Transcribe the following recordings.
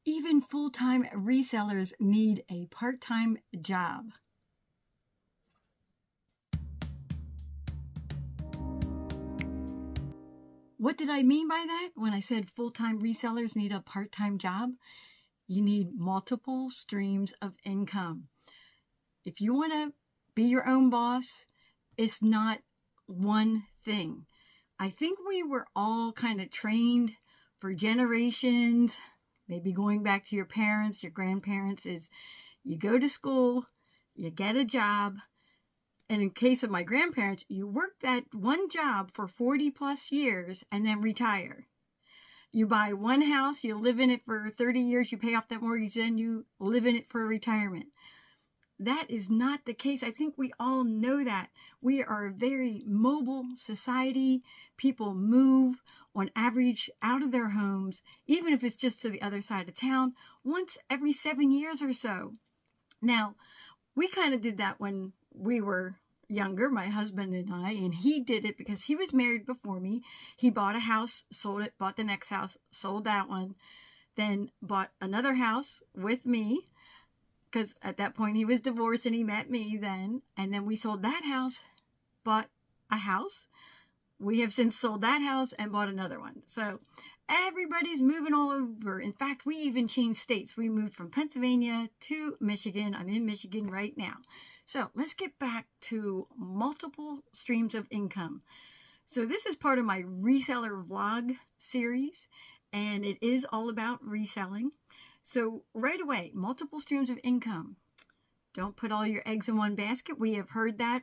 Even full-time resellers need a part-time job. What did I mean by that when I said full-time resellers need a part-time job? You need multiple streams of income. If you want to be your own boss, it's not one thing. I think we were all kind of trained for generations, maybe going back to your parents, your grandparents, is you go to school, you get a job, and in case of my grandparents, you work that one job for 40 plus years and then retire. You buy one house, you live in it for 30 years, you pay off that mortgage, then you live in it for retirement. That is not the case. I think we all know that. We are a very mobile society. People move on average out of their homes, even if it's just to the other side of town, once every 7 years or so. Now, we kind of did that when we were younger, my husband and I, and he did it because he was married before me. He bought a house, sold it, bought the next house, sold that one, then bought another house with me, because at that point he was divorced and he met me then, and then we sold that house, bought a house. We have since sold that house and bought another one. So everybody's moving all over. In fact, we even changed states. We moved from Pennsylvania to Michigan. I'm in Michigan right now. So let's get back to multiple streams of income. So this is part of my reseller vlog series, and it is all about reselling. So right away, multiple streams of income. Don't put all your eggs in one basket. We have heard that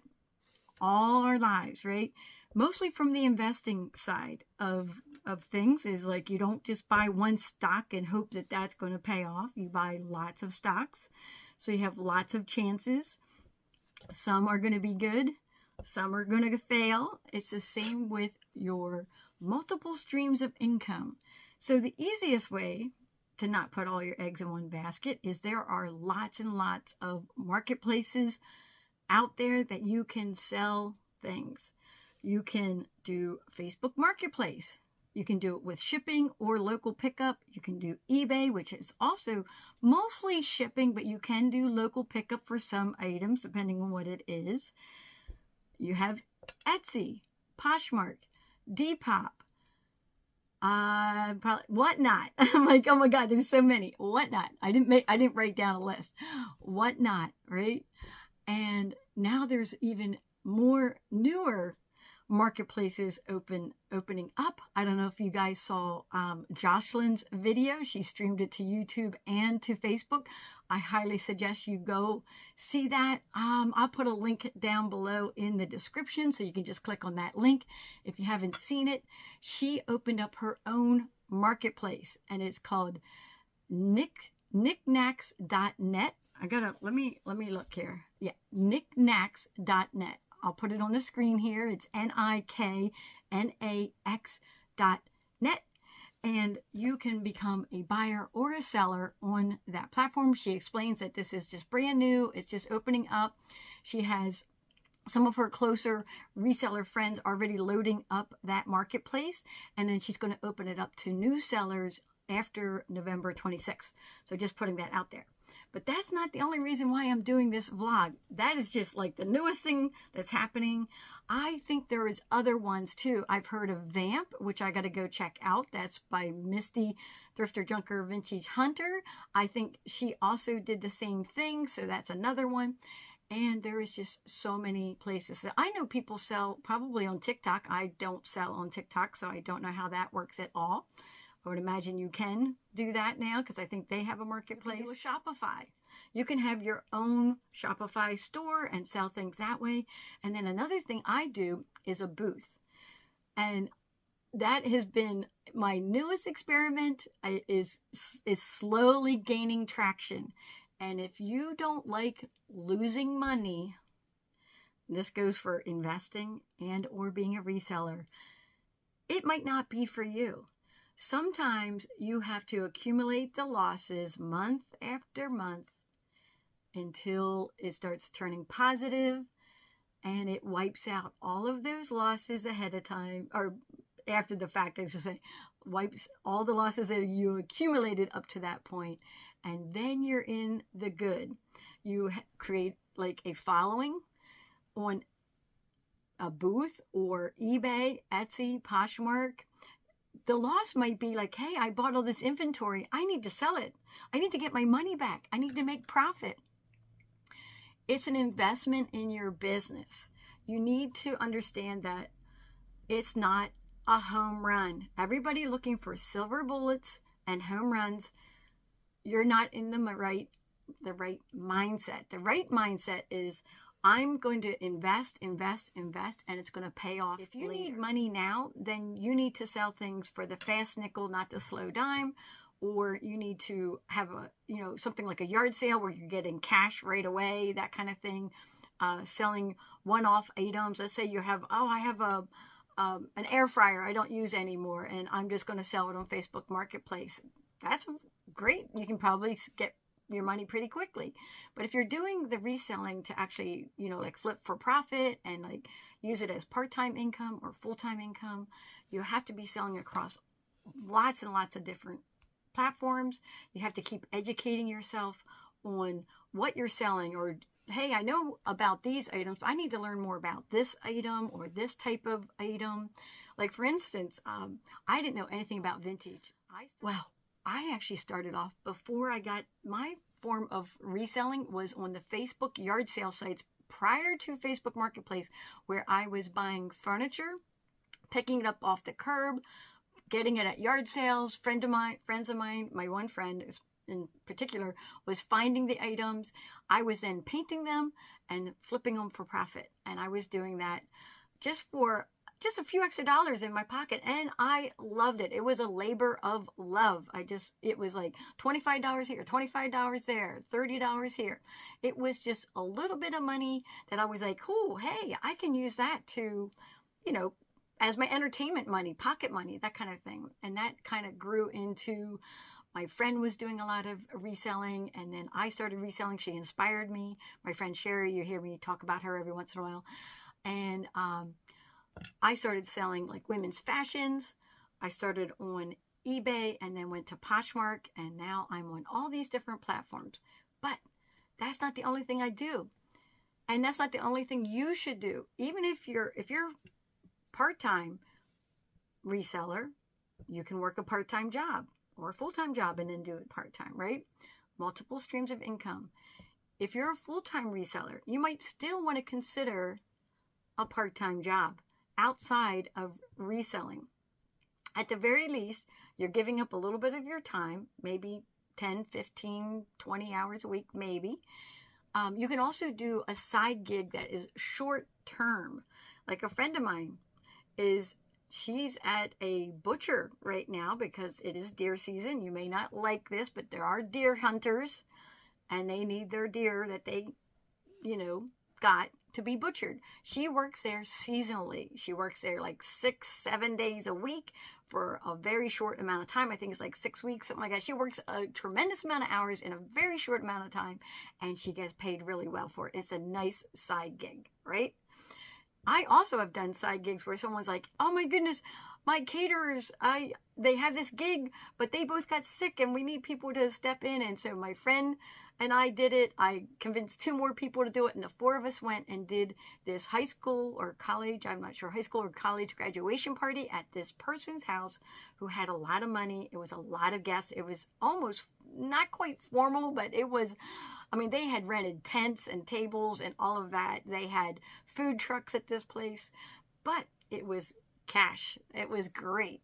all our lives, right? Mostly from the investing side of things, is like you don't just buy one stock and hope that that's going to pay off. You buy lots of stocks, so you have lots of chances. Some are going to be good, some are going to fail. It's the same with your multiple streams of income. So the easiest way to not put all your eggs in one basket is there are lots and lots of marketplaces out there that you can sell things. You can do Facebook Marketplace. You can do it with shipping or local pickup. You can do eBay, which is also mostly shipping, but you can do local pickup for some items depending on what it is. You have Etsy, Poshmark, Depop, Whatnot. I'm like, oh my God, there's so many. Whatnot. I didn't write down a list. Whatnot, right? And now there's even more newer marketplaces opening up. I don't know if you guys saw Jocelyn's video. She streamed it to YouTube and to Facebook. I highly suggest you go see that. I'll put a link down below in the description, so you can just click on that link if you haven't seen it. She opened up her own marketplace, and it's called knickknacks.net. let me look here. Yeah, knickknacks.net. I'll put it on the screen here. It's NIKNAX.net. And you can become a buyer or a seller on that platform. She explains that this is just brand new. It's just opening up. She has some of her closer reseller friends already loading up that marketplace. And then she's going to open it up to new sellers after November 26th. So just putting that out there. But that's not the only reason why I'm doing this vlog. That is just like the newest thing that's happening. I think there is other ones too. I've heard of Vamp, which I got to go check out. That's by Misty Thrifter Junker Vintage Hunter. I think she also did the same thing. So that's another one. And there is just so many places. I know people sell probably on TikTok. I don't sell on TikTok, so I don't know how that works at all. I would imagine you can do that now because I think they have a marketplace. With Shopify, you can have your own Shopify store and sell things that way. And then another thing I do is a booth. And that has been my newest experiment. Is slowly gaining traction. And if you don't like losing money, this goes for investing and or being a reseller, it might not be for you. Sometimes you have to accumulate the losses month after month until it starts turning positive, and it wipes out all of those losses ahead of time, or after the fact, I should say, wipes all the losses that you accumulated up to that point, and then you're in the good. You create like a following on a booth or eBay, Etsy, Poshmark. The loss might be like, hey, I bought all this inventory. I need to sell it. I need to get my money back. I need to make profit. It's an investment in your business. You need to understand that it's not a home run. Everybody looking for silver bullets and home runs. You're not in the right mindset. The right mindset is, I'm going to invest, and it's going to pay off. If you need money now, then you need to sell things for the fast nickel, not the slow dime, or you need to have something like a yard sale where you're getting cash right away, that kind of thing. Selling one-off items. Let's say you have, I have an air fryer I don't use anymore, and I'm just going to sell it on Facebook Marketplace. That's great. You can probably get your money pretty quickly. But if you're doing the reselling to actually, like flip for profit and like use it as part-time income or full-time income, you have to be selling across lots and lots of different platforms. You have to keep educating yourself on what you're selling, or, hey, I know about these items, but I need to learn more about this item or this type of item. Like, for instance, I didn't know anything about vintage. I actually started off, before I got my form of reselling, was on the Facebook yard sale sites prior to Facebook Marketplace, where I was buying furniture, picking it up off the curb, getting it at yard sales. Friends of mine, my one friend in particular, was finding the items. I was then painting them and flipping them for profit. And I was doing that just for a few extra dollars in my pocket, and I loved it. It was a labor of love. It was like $25 here, $25 there, $30 here. It was just a little bit of money that I was like, oh, hey, I can use that to, as my entertainment money, pocket money, that kind of thing. And that kind of grew into, my friend was doing a lot of reselling, and then I started reselling. She inspired me. My friend Sherry, you hear me talk about her every once in a while. And I started selling like women's fashions. I started on eBay and then went to Poshmark, and now I'm on all these different platforms. But that's not the only thing I do. And that's not the only thing you should do. Even if you're part-time reseller, you can work a part-time job or a full-time job and then do it part-time, right? Multiple streams of income. If you're a full-time reseller, you might still want to consider a part-time job outside of reselling. At the very least, you're giving up a little bit of your time, maybe 10, 15, 20 hours a week, maybe. You can also do a side gig that is short term. Like a friend of mine she's at a butcher right now because it is deer season. You may not like this, but there are deer hunters, and they need their deer that they, got to be butchered. She works there seasonally. She works there like 6-7 days a week for a very short amount of time. I think it's like 6 weeks, something like that. She works a tremendous amount of hours in a very short amount of time, and she gets paid really well for it. It's a nice side gig, right? I also have done side gigs where someone's like, oh my goodness, my caterers, they have this gig, but they both got sick and we need people to step in. And so my friend and I did it. I convinced 2 more people to do it, and the 4 of us went and did this high school or college, I'm not sure, high school or college graduation party at this person's house who had a lot of money. It was a lot of guests. It was almost not quite formal, but it was, they had rented tents and tables and all of that. They had food trucks at this place, but it was cash. It was great,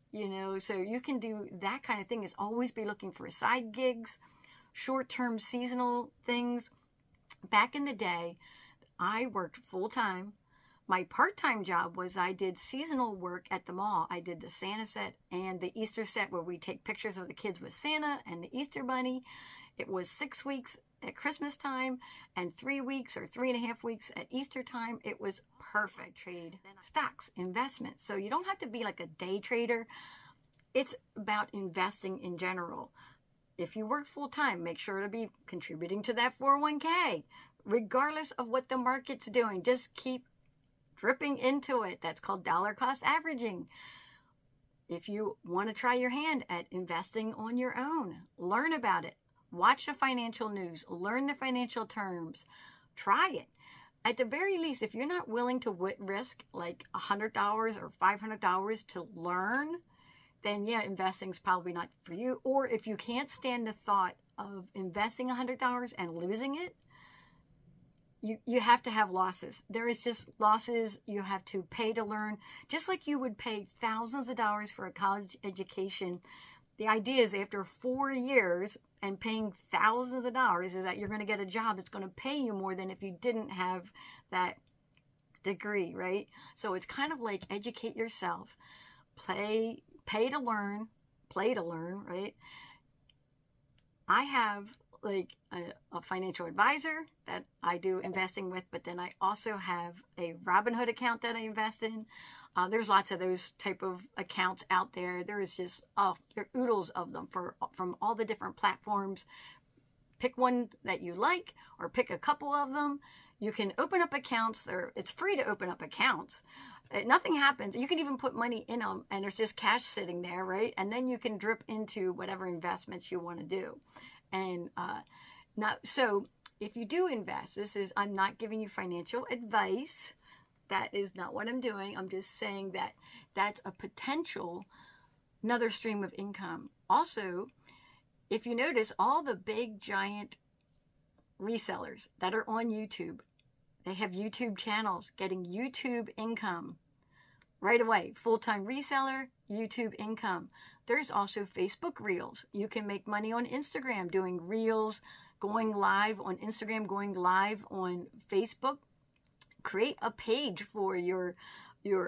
so you can do that kind of thing, is always be looking for side gigs, short-term seasonal things. Back in the day, I worked full-time. My part-time job was I did seasonal work at the mall. I did the Santa set and the Easter set, where we take pictures of the kids with Santa and the Easter bunny. It was 6 weeks at Christmas time and 3 weeks or 3.5 weeks at Easter time. It was perfect. Trade stocks, investments. So you don't have to be like a day trader. It's about investing in general. If you work full time, make sure to be contributing to that 401k, regardless of what the market's doing. Just keep dripping into it. That's called dollar cost averaging. if you want to try your hand at investing on your own, learn about it. Watch the financial news, learn the financial terms, try it. At the very least, if you're not willing to risk like $100 or $500 to learn, then yeah, investing is probably not for you. Or if you can't stand the thought of investing $100 and losing it, you have to have losses. There is just losses you have to pay to learn, just like you would pay thousands of dollars for a college education. The idea is after 4 years and paying thousands of dollars is that you're going to get a job that's going to pay you more than if you didn't have that degree, right? So it's kind of like educate yourself, pay to learn, play to learn, right? I have like a financial advisor that I do investing with, but then I also have a Robinhood account that I invest in. There's lots of those type of accounts out there. There is just, there are oodles of them from all the different platforms. Pick one that you like or pick a couple of them. You can open up accounts. It's free to open up accounts. Nothing happens. You can even put money in them and there's just cash sitting there, right? And then you can drip into whatever investments you want to do. And so if you do invest, I'm not giving you financial advice. That is not what I'm doing. I'm just saying that that's a potential, another stream of income. Also, if you notice, all the big giant resellers that are on YouTube, they have YouTube channels getting YouTube income right away. Full-time reseller, YouTube income. There's also Facebook Reels. You can make money on Instagram doing Reels, going live on Instagram, going live on Facebook. Create a page for your,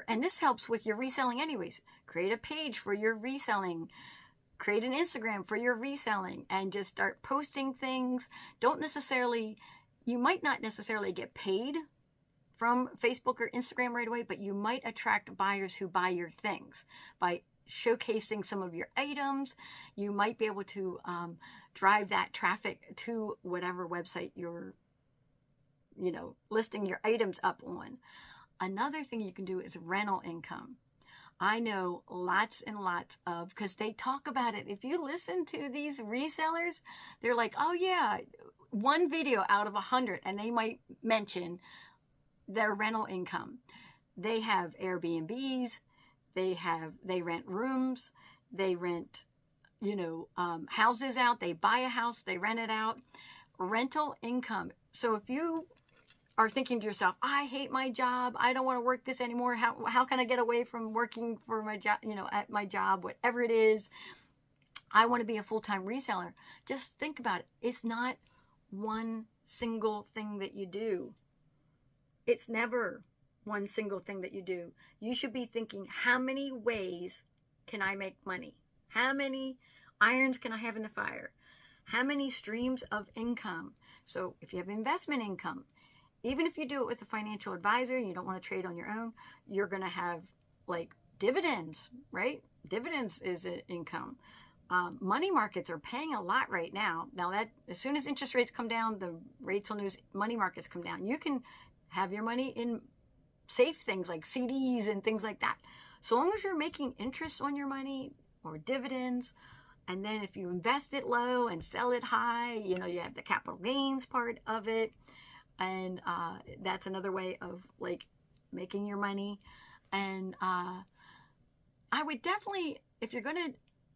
and this helps with your reselling anyways. Create a page for your reselling. Create an Instagram for your reselling and just start posting things. You might not necessarily get paid from Facebook or Instagram right away, but you might attract buyers who buy your things by showcasing some of your items. You might be able to drive that traffic to whatever website you're listing your items up on. Another thing you can do is rental income. I know lots and lots of, because they talk about it. If you listen to these resellers, they're like, oh yeah, one video out of 100, and they might mention their rental income. They have Airbnbs, they rent rooms, they rent, houses out, they buy a house, they rent it out. Rental income. So if you are thinking to yourself, I hate my job, I don't want to work this anymore, how can I get away from working for my job, at my job, whatever it is, I want to be a full-time reseller. Just think about it. It's not one single thing that you do. It's never one single thing that you do. You should be thinking, how many ways can I make money? How many irons can I have in the fire? How many streams of income? So if you have investment income, even if you do it with a financial advisor and you don't want to trade on your own, you're going to have like dividends, right? Dividends is an income. Money markets are paying a lot right now. Now that as soon as interest rates come down, the rates on those money markets come down. You can have your money in safe things like CDs and things like that. So long as you're making interest on your money or dividends, and then if you invest it low and sell it high, you have the capital gains part of it. And that's another way of like making your money. And I would definitely, if you're going to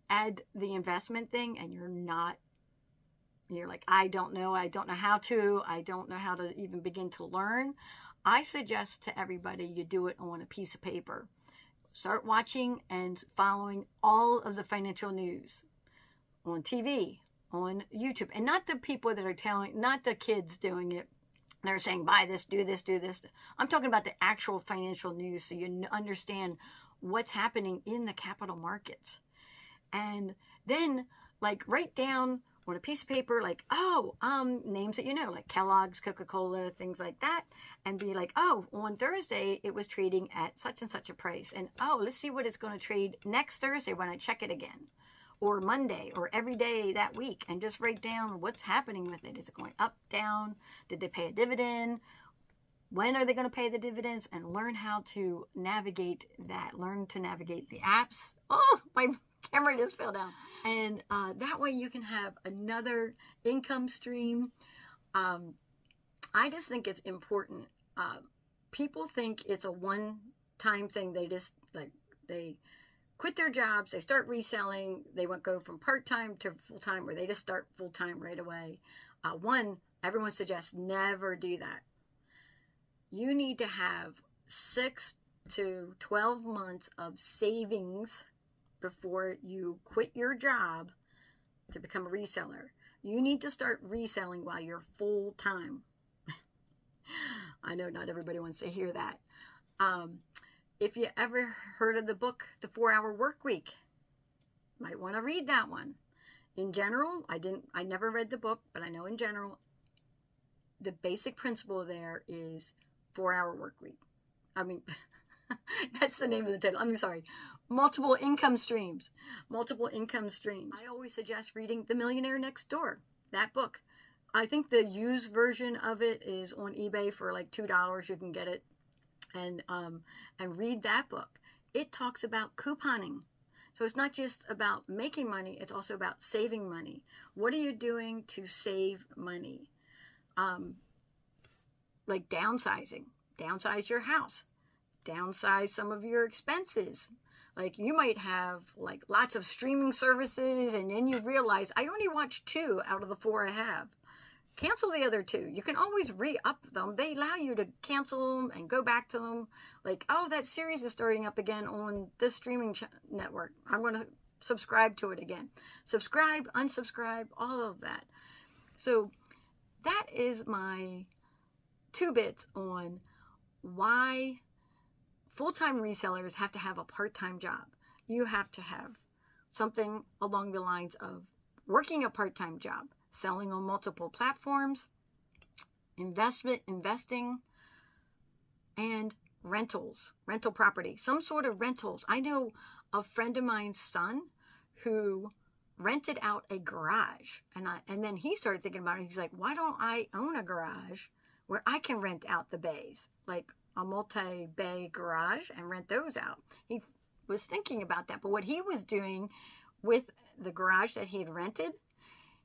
add the investment thing and you're like, I don't know how to even begin to learn, I suggest to everybody you do it on a piece of paper. Start watching and following all of the financial news on TV, on YouTube, and not the people that are not the kids doing it. They're saying, buy this, do this, do this. I'm talking about the actual financial news so you understand what's happening in the capital markets. And then like write down on a piece of paper, like, names that like Kellogg's, Coca-Cola, things like that. And be like, on Thursday, it was trading at such and such a price. And, let's see what it's going to trade next Thursday when I check it again. Or Monday, or every day that week, and just write down what's happening with it. Is it going up, down? Did they pay a dividend? when are they going to pay the dividends, and learn how to navigate that. Learn to navigate the apps. Oh, my camera just fell down. And that way you can have another income stream. I just think it's important. People think it's a one-time thing. They just they quit their jobs, they start reselling, they won't go from part-time to full-time, or they just start full-time right away. Everyone suggests never do that. You need to have 6 to 12 months of savings before you quit your job to become a reseller. You need to start reselling while you're full-time. I know not everybody wants to hear that. If you ever heard of the book, The 4-Hour Work Week, might want to read that one. In general, I never read the book, but I know in general, the basic principle there is 4-hour work week. I mean, that's the name of the title. I'm sorry. Multiple income streams. Multiple income streams. I always suggest reading The Millionaire Next Door, that book. I think the used version of it is on eBay for like $2. You can get it. And read that book. It talks about couponing. So it's not just about making money, it's also about saving money. What are you doing to save money? Like downsizing. Downsize your house. Downsize some of your expenses. Like you might have like lots of streaming services, and then you realize I only watch 2 out of the 4 I have. Cancel the other 2. You can always re-up them. They allow you to cancel them and go back to them. Like, oh, that series is starting up again on this streaming network. I'm going to subscribe to it again. Subscribe, unsubscribe, all of that. So that is my 2 bits on why full-time resellers have to have a part-time job. You have to have something along the lines of working a part-time job, selling on multiple platforms, investing, and rentals, rental property, some sort of rentals. I know a friend of mine's son who rented out a garage, and then he started thinking about it. He's like, why don't I own a garage where I can rent out the bays, like a multi-bay garage, and rent those out? He was thinking about that, but what he was doing with the garage that he had rented,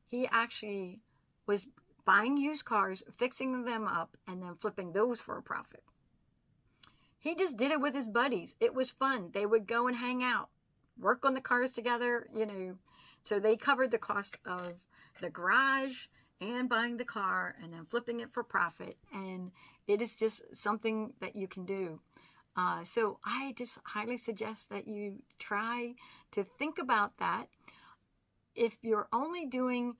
he actually was buying used cars, fixing them up, and then flipping those for a profit. He just did it with his buddies. It was fun. They would go and hang out, work on the cars together, So they covered the cost of the garage and buying the car and then flipping it for profit. And it is just something that you can do. So I just highly suggest that you try to think about that. If you're only doing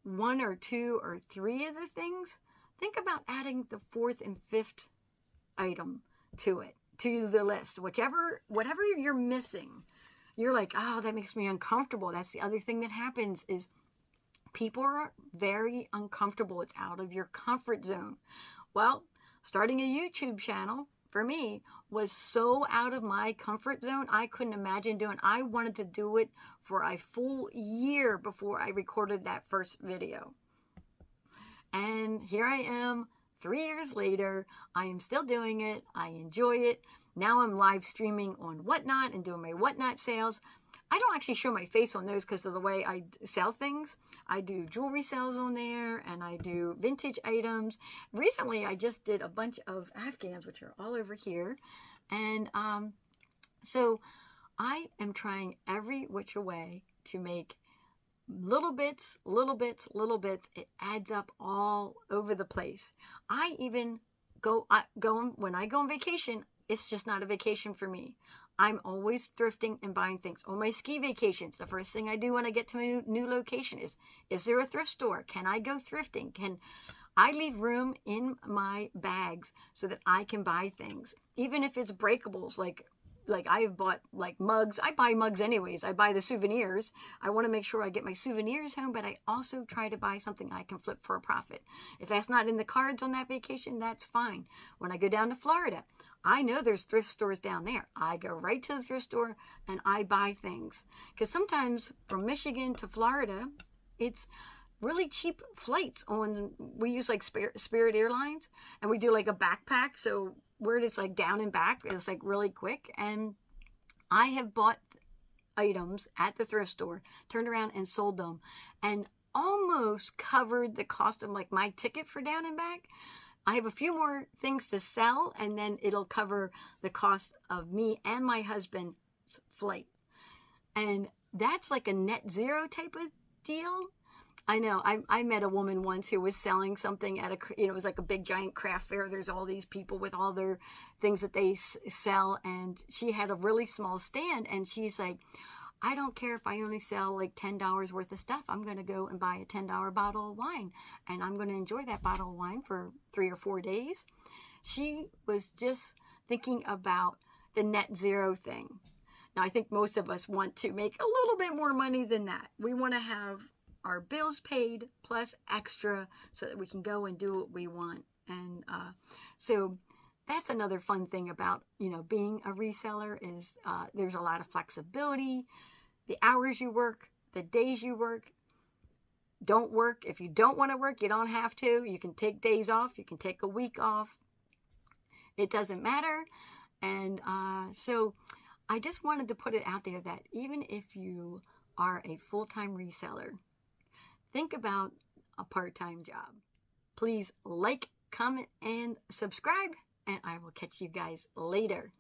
1 or 2 or 3 of the things, think about adding the 4th and 5th item to it, to the list. Whatever you're missing, you're like, oh, that makes me uncomfortable. That's the other thing that happens is people are very uncomfortable. It's out of your comfort zone. Well, starting a YouTube channel for me was so out of my comfort zone. I couldn't imagine doing. I wanted to do it for a full year before I recorded that first video. And here I am 3 years later. I am still doing it. I enjoy it. Now I'm live streaming on Whatnot and doing my Whatnot sales. I don't actually show my face on those because of the way I sell things. I do jewelry sales on there, and I do vintage items. Recently, I just did a bunch of Afghans, which are all over here. And so I am trying every which way to make little bits. It adds up all over the place. I even when I go on vacation, it's just not a vacation for me. I'm always thrifting and buying things. On my ski vacations, the first thing I do when I get to a new location is there a thrift store? Can I go thrifting? Can I leave room in my bags so that I can buy things? Even if it's breakables, like I've bought like mugs. I buy mugs anyways. I buy the souvenirs. I want to make sure I get my souvenirs home, but I also try to buy something I can flip for a profit. If that's not in the cards on that vacation, that's fine. When I go down to Florida, I know there's thrift stores down there. I go right to the thrift store and I buy things. Because sometimes from Michigan to Florida, it's really cheap flights on, we use like Spirit Airlines, and we do like a backpack. So where it's like down and back, it's like really quick. And I have bought items at the thrift store, turned around and sold them, and almost covered the cost of like my ticket for down and back. I have a few more things to sell, and then it'll cover the cost of me and my husband's flight. And that's like a net zero type of deal. I know. I met a woman once who was selling something at it was like a big giant craft fair. There's all these people with all their things that they sell. And she had a really small stand. And she's like, I don't care if I only sell like $10 worth of stuff. I'm going to go and buy a $10 bottle of wine. And I'm going to enjoy that bottle of wine for 3 or 4 days. She was just thinking about the net zero thing. Now, I think most of us want to make a little bit more money than that. We want to have our bills paid plus extra so that we can go and do what we want. And so that's another fun thing about, being a reseller is there's a lot of flexibility. The hours you work, the days you work, don't work. If you don't want to work, you don't have to. You can take days off. You can take a week off. It doesn't matter. And so I just wanted to put it out there that even if you are a full-time reseller, think about a part-time job. Please like, comment, and subscribe, and I will catch you guys later.